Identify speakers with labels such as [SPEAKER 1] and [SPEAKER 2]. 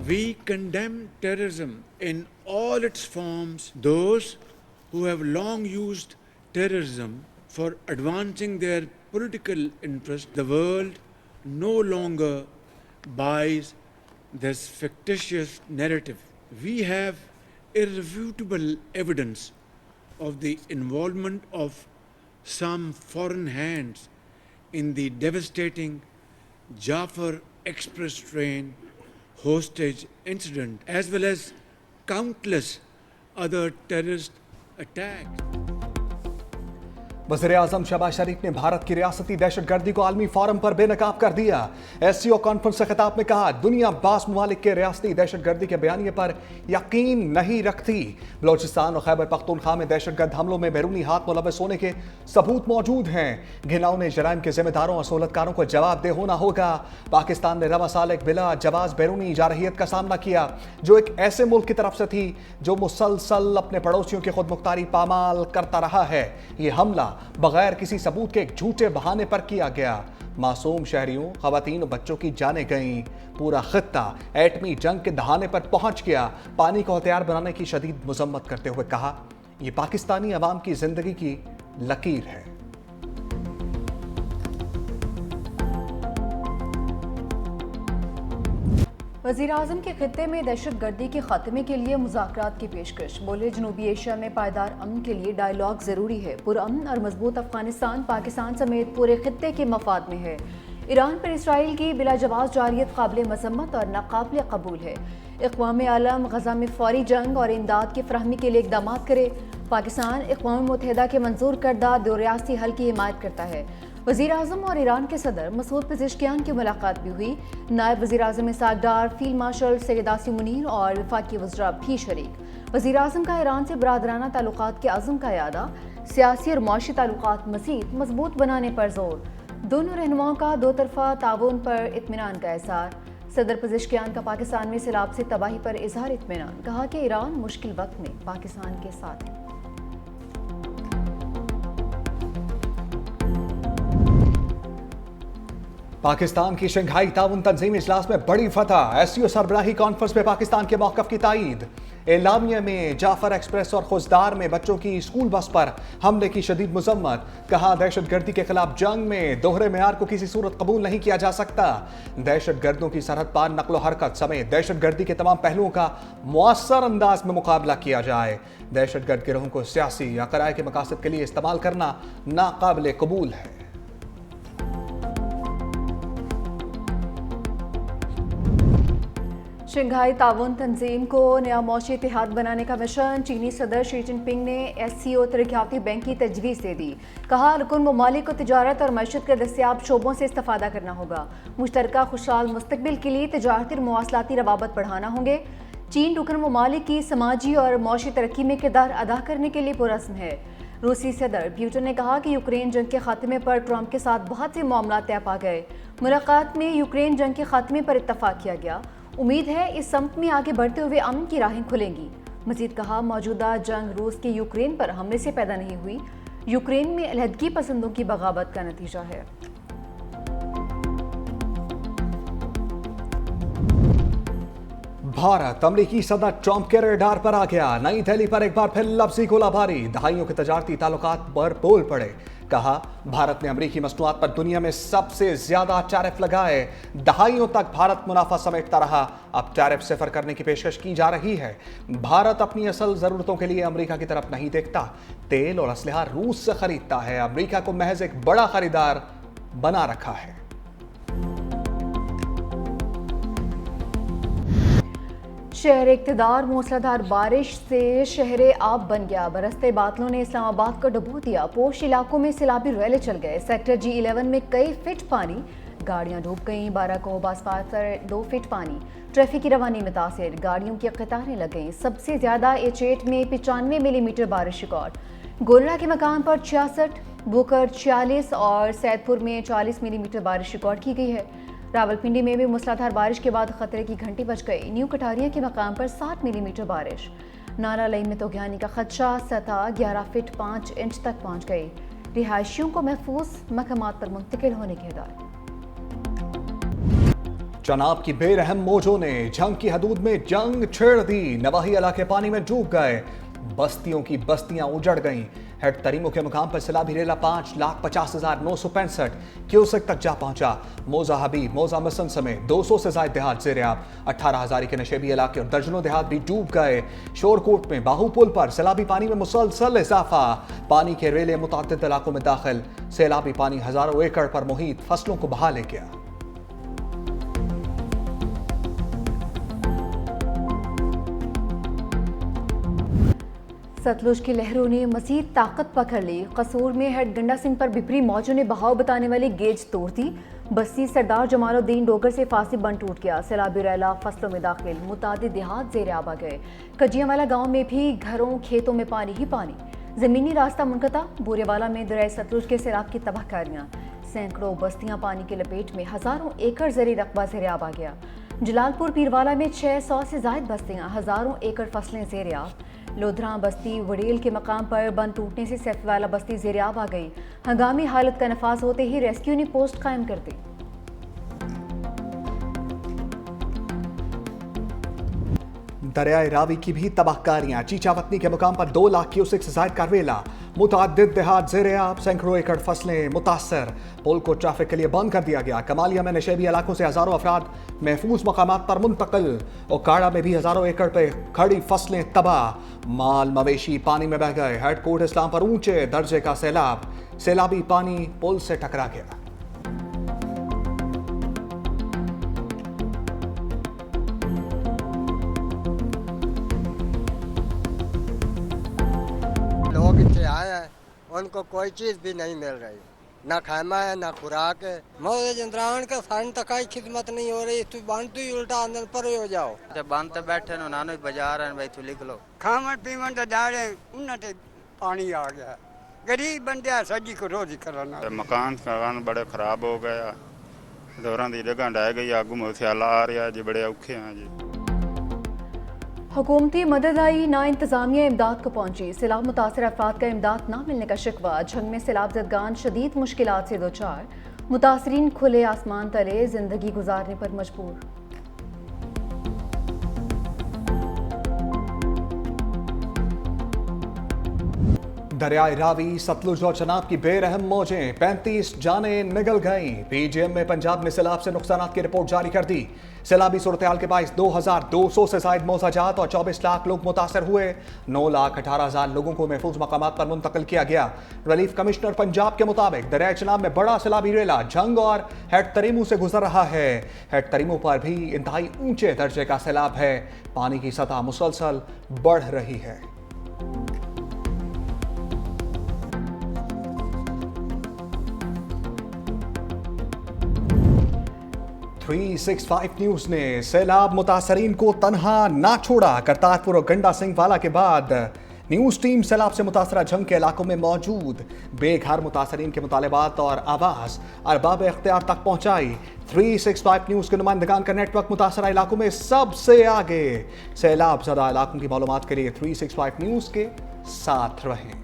[SPEAKER 1] We condemn terrorism in all its forms. Those who have long used terrorism for advancing their political interests, the world no longer buys this fictitious narrative. We have irrefutable evidence of the involvement of some foreign hands in the devastating Jafar Express train hostage incident, as well as countless other terrorist attacks.
[SPEAKER 2] वज़ीर-ए-आज़म शहबाज शरीफ ने भारत की रियासती दहशतगर्दी को आलमी forum पर बेनकाब कर दिया। SCO कॉन्फ्रेंस से खिताब में कहा, दुनिया बास ममालिक के रियासती दहशतगर्दी के बयानिए पर यकीन नहीं रखती। बलोचिस्तान और खैबर पख्तूनख्वा में दहशतगर्द हमलों में बैरूनी हाथ मुलव्वस होने के सबूत मौजूद हैं। घिनौने जराइम के जिम्मेदारों और सहूलतकारों को जवाबदेह होना होगा। पाकिस्तान ने रवा साल एक बिला जवाज बैरूनी जारहियत का सामना किया, जो एक ऐसे मुल्क की तरफ से थी जो मुसलसल अपने पड़ोसियों की खुद मुख्तारी पामाल करता रहा है। ये हमला बगैर किसी सबूत के एक झूठे बहाने पर किया गया। मासूम शहरियों, खवातीन और बच्चों की जानें गईं। पूरा खित्ता एटमी जंग के दहाने पर पहुंच गया। पानी को हथियार बनाने की शदीद मजम्मत करते हुए कहा, यह पाकिस्तानी अवाम की जिंदगी की लकीर है।
[SPEAKER 3] वज़ीर-ए-आज़म के खित्ते में दहशत गर्दी के खात्मे के लिए मुज़ाकरात की पेशकश। बोले, जनूबी एशिया में पायदार अमन के लिए डायलॉग ज़रूरी है। पुरअमन और मजबूत अफगानिस्तान पाकिस्तान समेत पूरे खित्ते के मफाद में है। ईरान पर इसराइल की बिला जवाब जारियत काबिल मजम्मत और नाकाबिल कबूल है। इक़वाम आलम गजा में फौरी जंग और इमदाद की फरहमी के लिए इक़दाम करे। पाकिस्तान इक़वाम मुत्तहिदा के मंजूर करदा दो रियासती हल की हिमायत करता है। वज़ीर-ए-आज़म और ईरान के सदर मसूद पेज़ेश्कियान की मुलाकात भी हुई। नायब वज़ीर-ए-आज़म इसहाक डार, फील्ड मार्शल सैयद आसिम मुनीर और वफाकी वज़रा भी शरीक। वज़ीर-ए-आज़म का ईरान से बरादराना ताल्लुकात के अज़्म का यादा, सियासी और माशी ताल्लुकात मज़ीद मजबूत बनाने पर जोर। दोनों रहनुमाओं का दो तरफ़ा ताउन पर इत्मीनान का एहसार। सदर पेज़ेश्कियान का पाकिस्तान में सैलाब से तबाही पर इजहार इत्मीनान, कहा कि ईरान मुश्किल वक्त में पाकिस्तान के साथ है।
[SPEAKER 2] पाकिस्तान की शंघाई ताउन तंजीम इजलास में बड़ी फतह। SCO सरबराही कॉन्फ्रेंस में पाकिस्तान के मौक़िफ़ की तायीद। एलामिया में जाफर एक्सप्रेस और खुजदार में बच्चों की स्कूल बस पर हमले की शदीद मजम्मत। कहा, दहशतगर्दी के खिलाफ जंग में दोहरे मेयार को किसी सूरत कबूल नहीं किया जा सकता। दहशतगर्दों की सरहद पार नकलो हरकत समेत दहशतगर्दी के तमाम पहलुओं का मुअस्सर अंदाज में मुकाबला किया जाए। दहशतगर्द गिरोहों को सियासी या क़राए के मकासद के लिए इस्तेमाल करना नाकाबिल कबूल है।
[SPEAKER 3] शंघाई ताउन तंजीम को नया मौशी इतिहाद बनाने का मिशन। चीनी सदर शी जिनपिंग ने SCO तरक्याती बैंक की तजवीज़ दे दी। कहा, रुकन ममालिक को तिजारत और मैशत के दस्तियाब शोबों से इस्तेफादा करना होगा। मुश्तरका खुशहाल मुस्तकबिल के लिए तिजारती और मवासलाती रवाबत बढ़ाना होंगे। चीन रुकन ममालिक की समाजी और मौशी तरक्की में किरदार अदा करने के लिए पुरज़्म है। रूसी सदर पुतिन ने कहा कि यूक्रेन जंग के खात्मे पर ट्रंप के साथ बहुत से मामला तय पा गए। मुलाकात में यूक्रेन जंग के खात्मे पर इत्तफाक किया गया। उम्मीद है इस सम्त में आगे बढ़ते हुए अमन की राहें खुलेंगी। मजीद कहा, मौजूदा जंग रूस के यूक्रेन पर हमले से पैदा नहीं हुई, यूक्रेन में अलहदगी पसंदों की बगावत का नतीजा है।
[SPEAKER 2] भारत अमरीकी सदर ट्रंप के रडार पर आ गया। नई दिल्ली पर एक बार फिर लफ्जी गोलाबारी। दहाइयों के तजारती ताल्लुकात पर बोल पड़े। कहा, भारत ने अमरीकी मसनूआत पर दुनिया में सबसे ज्यादा टैरिफ लगाए। दहाइयों तक भारत मुनाफा समेटता रहा, अब टैरिफ सिफर करने की पेशकश की जा रही है। भारत अपनी असल जरूरतों के लिए अमरीका की तरफ नहीं देखता। तेल और असलहा रूस से खरीदता है। अमरीका को महज एक बड़ा खरीदार बना रखा है।
[SPEAKER 3] शहर इक़्तिदार मूसलाधार बारिश से शहर आब बन गया। बरसते बादलों ने इस्लामाबाद को डुबो दिया। पोश इलाकों में सैलाबी रैले चल गए। सेक्टर G11 में कई फीट पानी, गाड़ियां डूब गईं। 12 को बासपात पर 2 फीट पानी। ट्रैफिक की रवानी मुतासिर, गाड़ियों की कतारें लग गईं। सबसे ज्यादा H8 में 95 मिलीमीटर बारिश रिकॉर्ड। गोलरा के मकाम पर 66, बुकर 46 और सैदपुर में 40 मिलीमीटर बारिश रिकॉर्ड की गई है। रावलपिंडी में भी मूसलाधार बारिश के बाद खतरे की घंटी बज गई। न्यू कटारिया के मकाम पर 7 मिलीमीटर बारिश। नाला लई में तोगयानी का खदशा, सतह 11 फीट 5 इंच तक पहुंच गई। रिहायशियों को महफूज मकामात पर मुंतकिल होने की हिदायत।
[SPEAKER 2] चनाब की बेरहम मौजों ने जंग की हदूद में जंग छेड़ दी। नवाही इलाके पानी में डूब गए, बस्तियों की बस्तियां उजड़ गईं। हेड तरीमो के मुकाम पर सैलाबी रेला 5,50,965 क्यूसेक तक जा पहुंचा। मौजा हबीब, मौजा मसन समेत 200 से ज्यादा देहात ज़ेर-ए-आब। 18,000 के नशेबी इलाके और दर्जनों देहात भी डूब गए। शोरकोट में बाहू पुल पर सैलाबी पानी में मुसलसल इजाफा। पानी के रेले मुतअद्दिद इलाकों में दाखिल। सैलाबी पानी हजारों एकड़ पर मुहित फसलों को बहा ले गया।
[SPEAKER 3] सतलुज की लहरों ने मज़ीद ताकत पकड़ ली। कसूर में हेड गंडा सिंह पर बिपरी मौजों ने बहाव बताने वाली गेज तोड़ दी। बस्ती सरदार जमालुद्दीन डोगर से फांसी बंद टूट गया। सैलाबी रैला फसलों में दाखिल, मुतादिद देहात ज़ेर-ए-आब आ गए। कजियावाला गांव में भी घरों खेतों में पानी ही पानी। ज़मीनी रास्ता मुनक़ता। बोरेवाला में दरिया सतलुज के सैलाब की तबाहकारियाँ। सैकड़ों बस्तियाँ पानी की लपेट में, हज़ारों एकड़ ज़री रकबा ज़ेर-ए-आब आ गया। जलालपुर पीरवाला में 600 से ज़ायद बस्तियाँ, हज़ारों एकड़ फसलें ज़ेर-ए-आब। लोधरा बस्ती वड़ेल के मकाम पर बंद टूटने से सैफवाला बस्ती ज़ेर-ए-आब आ गई। हंगामी हालत का नफाज होते ही रेस्क्यू ने पोस्ट कायम कर दी।
[SPEAKER 2] दरियाए रावी की भी तबाहकारियां। चीचावतनी के मुकाम पर 2 लाख क्यूसेक से ज्यादा कार्वेला। मुतअद्दिद देहात ज़ेर-ए-आब, सैकड़ों एकड़ फसलें मुतासर। पुल को ट्रैफिक के लिए बंद कर दिया गया। कमालिया में नशेबी इलाकों से हजारों अफराद महफूज मकामात पर मुंतकिल। ओकाड़ा में भी हजारों एकड़ पे खड़ी फसलें तबाह। माल मवेशी पानी में बह गए। हेड कोर्ट इस्लाम पर ऊंचे दर्जे का सैलाब। सैलाबी पानी पुल से टकरा गया।
[SPEAKER 4] लोग इतने आए हैं, उनको कोई चीज़ भी नहीं मिल रही, ना खाना है ना खुराक है।
[SPEAKER 5] मौजे जंद्रावन का सान तक ही खिदमत नहीं हो रही। तू बांध तू ही उल्टा अंदर पर हो जाओ।
[SPEAKER 6] जब बांध तो बैठे नो नानो बाजार है भाई, तू लिख लो।
[SPEAKER 5] खावन पीवन तो डाले उन्हें पानी आ गया। गरीब बंदे सजी को रोज करना।
[SPEAKER 7] मकान बड़े खराब हो गया। डोरां दी जगह ढह गई, आगू मुसियाला आ रहा जी, बड़े औखे हैं जी।
[SPEAKER 3] हुकूमती मदद आई, ना इंतजामिया इमदाद को पहुंची। सैलाब मुतासर अफराद का इमदाद ना मिलने का शिकवा। झंग में सैलाब ज़दगान शदीद मुश्किलात से दो चार। मुतासरीन खुले आसमान तले जिंदगी गुजारने पर मजबूर।
[SPEAKER 2] दरियाए रावी, सतलुज और चनाब की बेरहम मौजें, 35 जाने निगल गईं। पीजीएम में पंजाब ने सैलाब से नुकसानात की रिपोर्ट जारी कर दी। सैलाबी सूरत-ए-हाल के बाइस 2,200 से ज्यादा मौजाजात और 24 लाख लोग मुतासर हुए। 9,18,000 लोगों को महफूज मकामात पर मुंतकिल किया गया। रिलीफ कमिश्नर पंजाब के मुताबिक दरियाए चनाब में बड़ा सैलाबी रेला झंग और हेड तरीमू से गुजर रहा है। हेड तरीमू पर भी इंतहाई ऊंचे दर्जे का सैलाब है। पानी की सतह मुसलसल बढ़ रही है। न्यूज़ ने सैलाब मुतासरीन को तन्हा ना छोड़ा। करतारपुर और गंडा सिंह वाला के बाद न्यूज़ टीम सैलाब से मुतासरा झंग के इलाकों में मौजूद। बेघर मुतासरीन के मुतालबात और आवाज़ अरबाब इख्तियार तक पहुंचाई। 365 न्यूज़ के नुमाइंदगान का नेटवर्क मुतासरा इलाकों में सबसे आगे। सैलाब ज़दा इलाकों की मालूमात के लिए 365 न्यूज़ के साथ रहें।